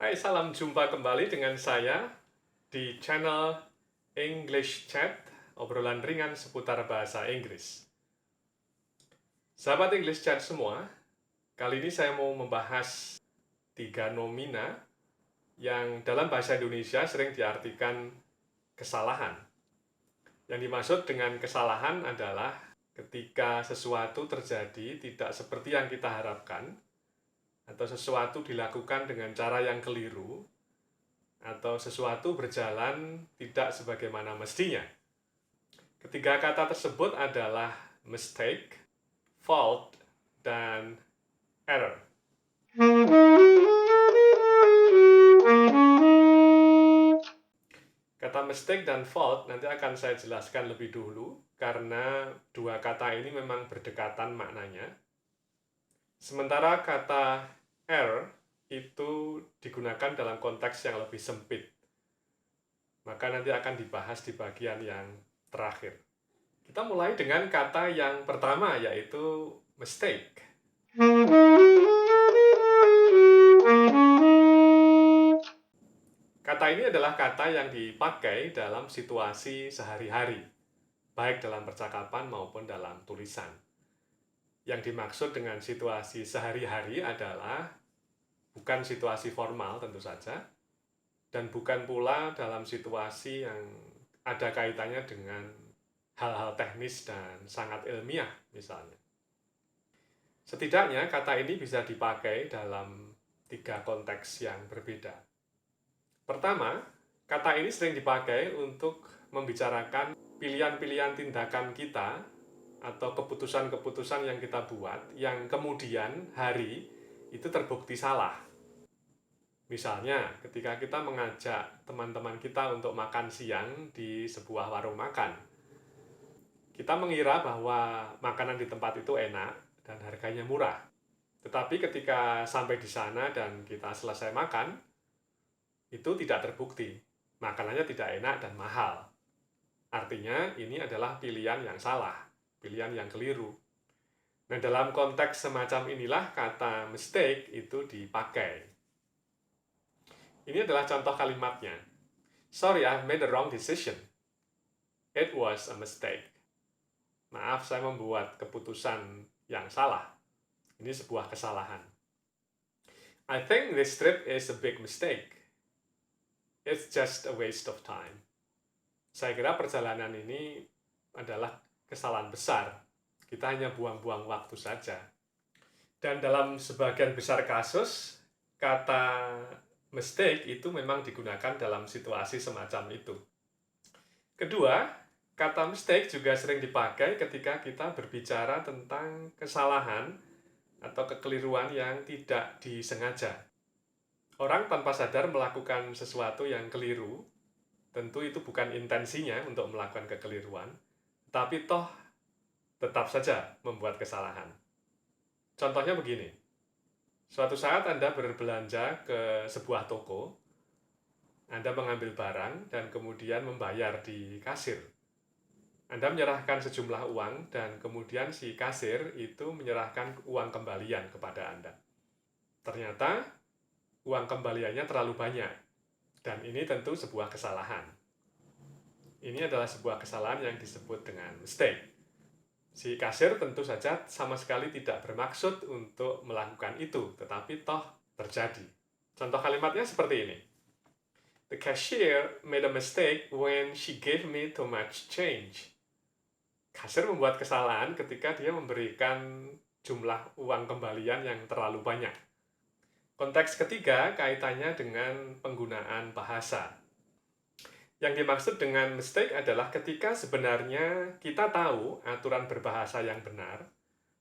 Hai, salam jumpa kembali dengan saya di channel English Chat, obrolan ringan seputar bahasa Inggris. Sahabat English Chat semua, kali ini saya mau membahas 3 nomina yang dalam bahasa Indonesia sering diartikan kesalahan. Yang dimaksud dengan kesalahan adalah ketika sesuatu terjadi tidak seperti yang kita harapkan, atau sesuatu dilakukan dengan cara yang keliru, atau sesuatu berjalan tidak sebagaimana mestinya. Ketiga kata tersebut adalah mistake, fault, dan error. Kata mistake dan fault nanti akan saya jelaskan lebih dulu karena dua kata ini memang berdekatan maknanya. Sementara kata error itu digunakan dalam konteks yang lebih sempit. Maka nanti akan dibahas di bagian yang terakhir. Kita mulai dengan kata yang pertama, yaitu mistake. Kata ini adalah kata yang dipakai dalam situasi sehari-hari, baik dalam percakapan maupun dalam tulisan. Yang dimaksud dengan situasi sehari-hari adalah bukan situasi formal tentu saja, dan bukan pula dalam situasi yang ada kaitannya dengan hal-hal teknis dan sangat ilmiah misalnya. Setidaknya kata ini bisa dipakai dalam 3 konteks yang berbeda. Pertama, kata ini sering dipakai untuk membicarakan pilihan-pilihan tindakan kita atau keputusan-keputusan yang kita buat yang kemudian hari itu terbukti salah. Misalnya, ketika kita mengajak teman-teman kita untuk makan siang di sebuah warung makan, kita mengira bahwa makanan di tempat itu enak dan harganya murah. Tetapi ketika sampai di sana dan kita selesai makan, itu tidak terbukti. Makanannya tidak enak dan mahal. Artinya ini adalah pilihan yang salah, pilihan yang keliru. Nah, dalam konteks semacam inilah kata mistake itu dipakai. Ini adalah contoh kalimatnya. Sorry, I've made the wrong decision. It was a mistake. Maaf, saya membuat keputusan yang salah. Ini sebuah kesalahan. I think this trip is a big mistake. It's just a waste of time. Saya kira perjalanan ini adalah kesalahan besar. Kita hanya buang-buang waktu saja. Dan dalam sebagian besar kasus, kata mistake itu memang digunakan dalam situasi semacam itu. Kedua, kata mistake juga sering dipakai ketika kita berbicara tentang kesalahan atau kekeliruan yang tidak disengaja. Orang tanpa sadar melakukan sesuatu yang keliru, tentu itu bukan intensinya untuk melakukan kekeliruan, tapi toh tetap saja membuat kesalahan. Contohnya begini, suatu saat Anda berbelanja ke sebuah toko, Anda mengambil barang dan kemudian membayar di kasir. Anda menyerahkan sejumlah uang dan kemudian si kasir itu menyerahkan uang kembalian kepada Anda. Ternyata uang kembaliannya terlalu banyak dan ini tentu sebuah kesalahan. Ini adalah sebuah kesalahan yang disebut dengan mistake. Si kasir tentu saja sama sekali tidak bermaksud untuk melakukan itu, tetapi toh terjadi. Contoh kalimatnya seperti ini. The cashier made a mistake when she gave me too much change. Kasir membuat kesalahan ketika dia memberikan jumlah uang kembalian yang terlalu banyak. Konteks ketiga kaitannya dengan penggunaan bahasa. Yang dimaksud dengan mistake adalah ketika sebenarnya kita tahu aturan berbahasa yang benar,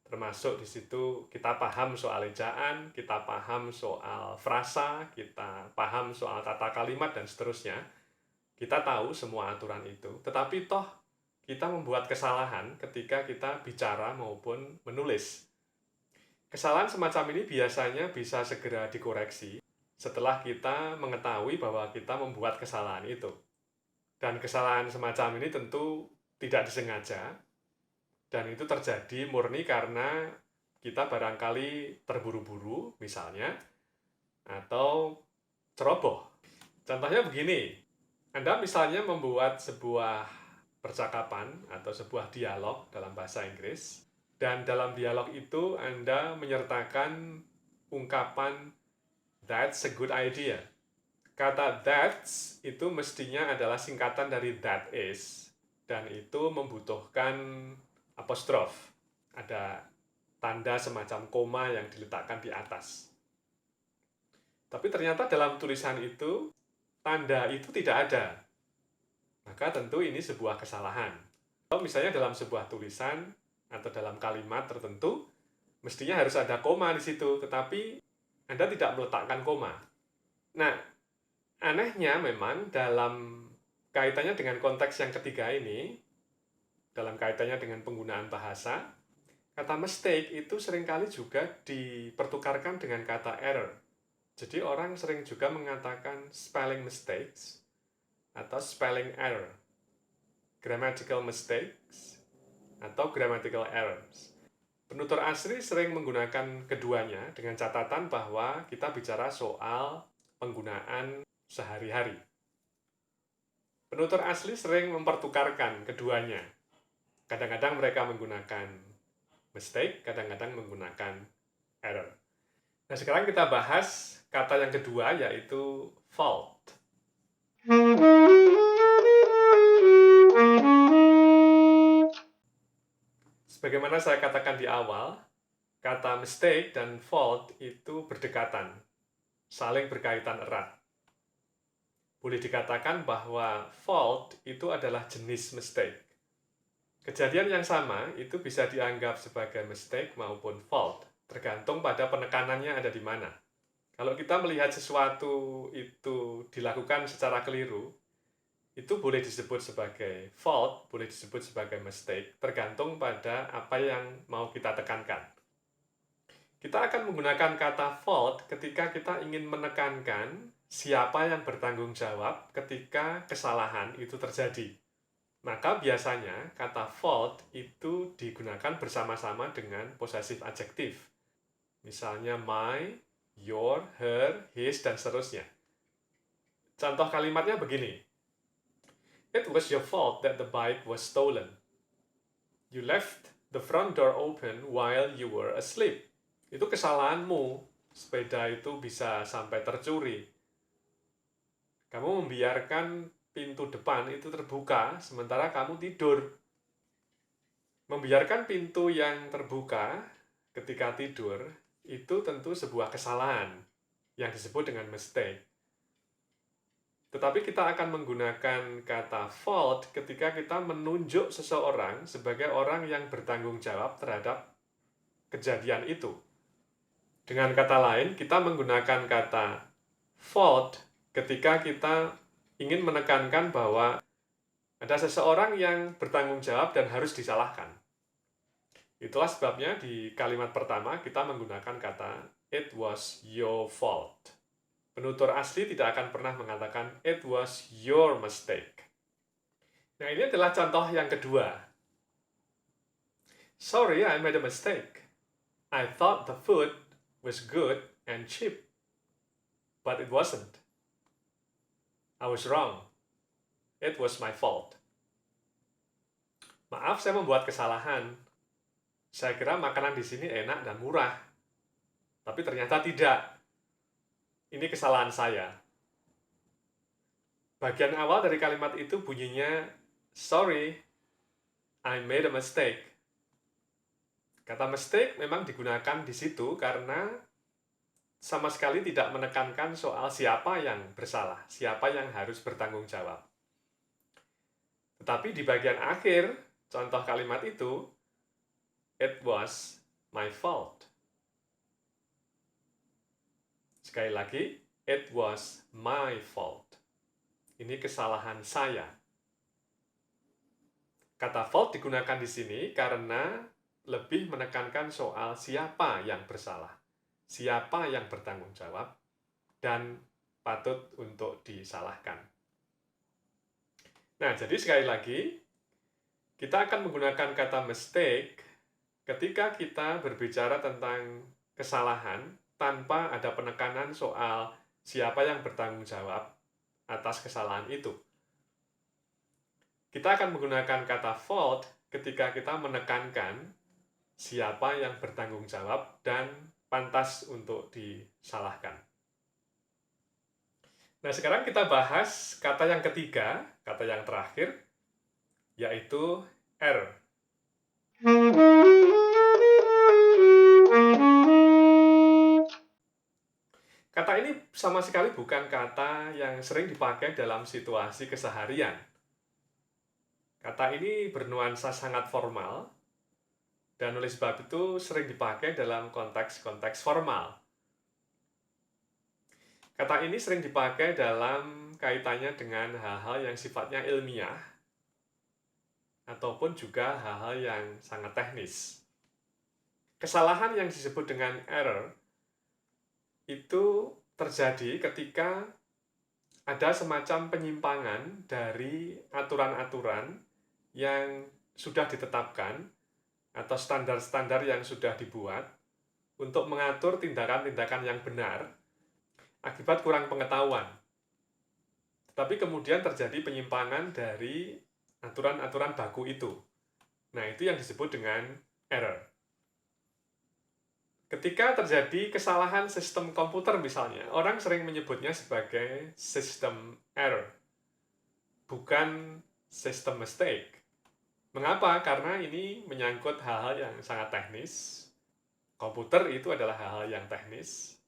termasuk di situ kita paham soal ejaan, kita paham soal frasa, kita paham soal tata kalimat dan seterusnya. Kita tahu semua aturan itu, tetapi toh kita membuat kesalahan ketika kita bicara maupun menulis. Kesalahan semacam ini biasanya bisa segera dikoreksi setelah kita mengetahui bahwa kita membuat kesalahan itu. Dan kesalahan semacam ini tentu tidak disengaja, dan itu terjadi murni karena kita barangkali terburu-buru misalnya, atau ceroboh. Contohnya begini, Anda misalnya membuat sebuah percakapan atau sebuah dialog dalam bahasa Inggris, dan dalam dialog itu Anda menyertakan ungkapan "That's a good idea". Kata "that's" itu mestinya adalah singkatan dari "that is", dan itu membutuhkan apostrof. Ada tanda semacam koma yang diletakkan di atas. Tapi ternyata dalam tulisan itu, tanda itu tidak ada. Maka tentu ini sebuah kesalahan. Kalau misalnya dalam sebuah tulisan atau dalam kalimat tertentu, mestinya harus ada koma di situ, tetapi Anda tidak meletakkan koma. Nah, anehnya memang dalam kaitannya dengan konteks yang ketiga ini, dalam kaitannya dengan penggunaan bahasa, kata mistake itu seringkali juga dipertukarkan dengan kata error. Jadi orang sering juga mengatakan spelling mistakes atau spelling error, grammatical mistakes atau grammatical errors. Penutur asli sering menggunakan keduanya dengan catatan bahwa kita bicara soal penggunaan sehari-hari. Penutur asli sering mempertukarkan keduanya. Kadang-kadang mereka menggunakan mistake, kadang-kadang menggunakan error. Nah, sekarang kita bahas kata yang kedua, yaitu fault. Sebagaimana saya katakan di awal, kata mistake dan fault itu berdekatan, saling berkaitan erat. Boleh dikatakan bahwa fault itu adalah jenis mistake. Kejadian yang sama itu bisa dianggap sebagai mistake maupun fault, tergantung pada penekanannya ada di mana. Kalau kita melihat sesuatu itu dilakukan secara keliru, itu boleh disebut sebagai fault, boleh disebut sebagai mistake, tergantung pada apa yang mau kita tekankan. Kita akan menggunakan kata fault ketika kita ingin menekankan siapa yang bertanggung jawab ketika kesalahan itu terjadi. Maka biasanya kata fault itu digunakan bersama-sama dengan possessive adjektif. Misalnya my, your, her, his, dan seterusnya. Contoh kalimatnya begini. It was your fault that the bike was stolen. You left the front door open while you were asleep. Itu kesalahanmu. Sepeda itu bisa sampai tercuri. Kamu membiarkan pintu depan itu terbuka, sementara kamu tidur. Membiarkan pintu yang terbuka ketika tidur, itu tentu sebuah kesalahan yang disebut dengan mistake. Tetapi kita akan menggunakan kata fault ketika kita menunjuk seseorang sebagai orang yang bertanggung jawab terhadap kejadian itu. Dengan kata lain, kita menggunakan kata fault ketika kita ingin menekankan bahwa ada seseorang yang bertanggung jawab dan harus disalahkan. Itulah sebabnya di kalimat pertama kita menggunakan kata it was your fault. Penutur asli tidak akan pernah mengatakan it was your mistake. Nah, ini adalah contoh yang kedua. Sorry, I made a mistake. I thought the food was good and cheap, but it wasn't. I was wrong. It was my fault. Maaf, saya membuat kesalahan. Saya kira makanan di sini enak dan murah, tapi ternyata tidak. Ini kesalahan saya. Bagian awal dari kalimat itu bunyinya, sorry, I made a mistake. Kata mistake memang digunakan di situ karena sama sekali tidak menekankan soal siapa yang bersalah, siapa yang harus bertanggung jawab. Tetapi di bagian akhir, contoh kalimat itu, it was my fault. Sekali lagi, it was my fault. Ini kesalahan saya. Kata fault digunakan di sini karena lebih menekankan soal siapa yang bersalah, siapa yang bertanggung jawab, dan patut untuk disalahkan. Nah, jadi sekali lagi, kita akan menggunakan kata mistake ketika kita berbicara tentang kesalahan tanpa ada penekanan soal siapa yang bertanggung jawab atas kesalahan itu. Kita akan menggunakan kata fault ketika kita menekankan siapa yang bertanggung jawab dan pantas untuk disalahkan. Nah, sekarang kita bahas kata yang ketiga, kata yang terakhir, yaitu error. Kata ini sama sekali bukan kata yang sering dipakai dalam situasi keseharian. Kata ini bernuansa sangat formal, dan oleh sebab itu sering dipakai dalam konteks-konteks formal. Kata ini sering dipakai dalam kaitannya dengan hal-hal yang sifatnya ilmiah, ataupun juga hal-hal yang sangat teknis. Kesalahan yang disebut dengan error itu terjadi ketika ada semacam penyimpangan dari aturan-aturan yang sudah ditetapkan atau standar-standar yang sudah dibuat untuk mengatur tindakan-tindakan yang benar akibat kurang pengetahuan. Tetapi kemudian terjadi penyimpangan dari aturan-aturan baku itu. Nah, itu yang disebut dengan error. Ketika terjadi kesalahan sistem komputer misalnya, orang sering menyebutnya sebagai system error, bukan system mistake. Mengapa? Karena ini menyangkut hal-hal yang sangat teknis. Komputer itu adalah hal-hal yang teknis.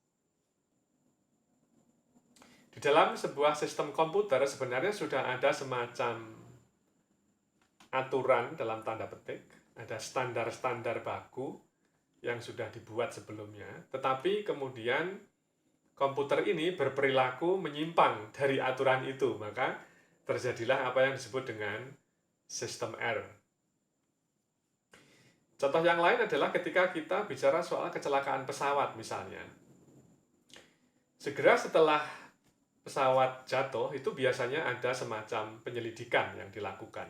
Di dalam sebuah sistem komputer sebenarnya sudah ada semacam aturan dalam tanda petik, ada standar-standar baku yang sudah dibuat sebelumnya, tetapi kemudian komputer ini berperilaku menyimpang dari aturan itu, maka terjadilah apa yang disebut dengan system error. Contoh yang lain adalah ketika kita bicara soal kecelakaan pesawat misalnya. Segera setelah pesawat jatuh, itu biasanya ada semacam penyelidikan yang dilakukan.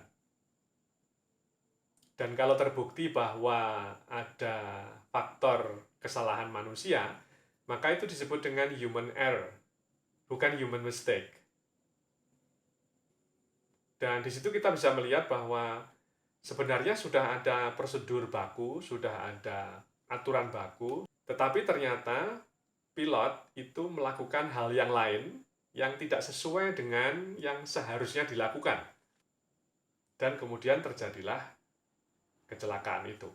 Dan kalau terbukti bahwa ada faktor kesalahan manusia, maka itu disebut dengan human error, bukan human mistake. Dan di situ kita bisa melihat bahwa sebenarnya sudah ada prosedur baku, sudah ada aturan baku, tetapi ternyata pilot itu melakukan hal yang lain yang tidak sesuai dengan yang seharusnya dilakukan. Dan kemudian terjadilah kecelakaan itu.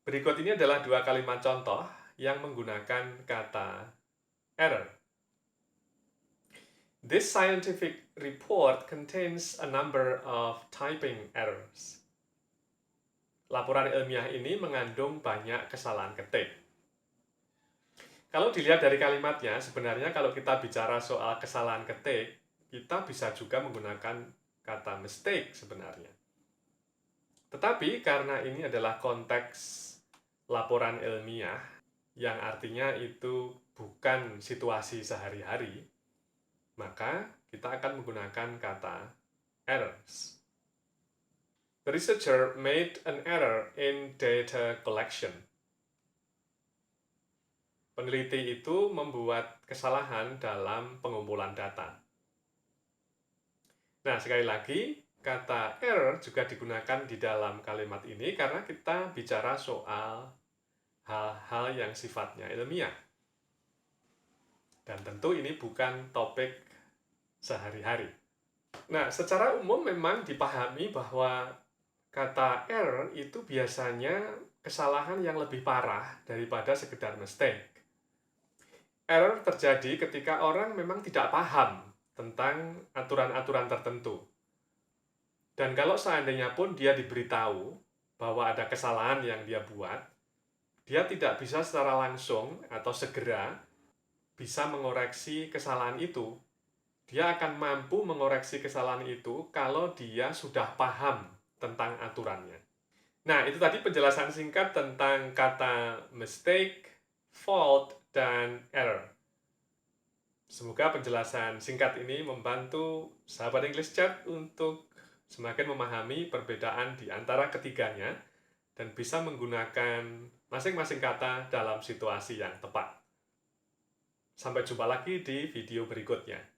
Berikut ini adalah dua kalimat contoh yang menggunakan kata error. This scientific report contains a number of typing errors. Laporan ilmiah ini mengandung banyak kesalahan ketik. Kalau dilihat dari kalimatnya, sebenarnya kalau kita bicara soal kesalahan ketik, kita bisa juga menggunakan kata mistake sebenarnya. Tetapi karena ini adalah konteks laporan ilmiah, yang artinya itu bukan situasi sehari-hari, maka kita akan menggunakan kata errors. The researcher made an error in data collection. Peneliti itu membuat kesalahan dalam pengumpulan data. Nah, sekali lagi, kata error juga digunakan di dalam kalimat ini karena kita bicara soal hal-hal yang sifatnya ilmiah. Dan tentu ini bukan topik sehari-hari. Nah, secara umum memang dipahami bahwa kata error itu biasanya kesalahan yang lebih parah daripada sekedar mistake. Error terjadi ketika orang memang tidak paham tentang aturan-aturan tertentu. Dan kalau seandainya pun dia diberitahu bahwa ada kesalahan yang dia buat, dia tidak bisa secara langsung atau segera bisa mengoreksi kesalahan itu. Dia akan mampu mengoreksi kesalahan itu kalau dia sudah paham tentang aturannya. Nah, itu tadi penjelasan singkat tentang kata mistake, fault, dan error. Semoga penjelasan singkat ini membantu sahabat English Chat untuk semakin memahami perbedaan di antara ketiganya dan bisa menggunakan masing-masing kata dalam situasi yang tepat. Sampai jumpa lagi di video berikutnya.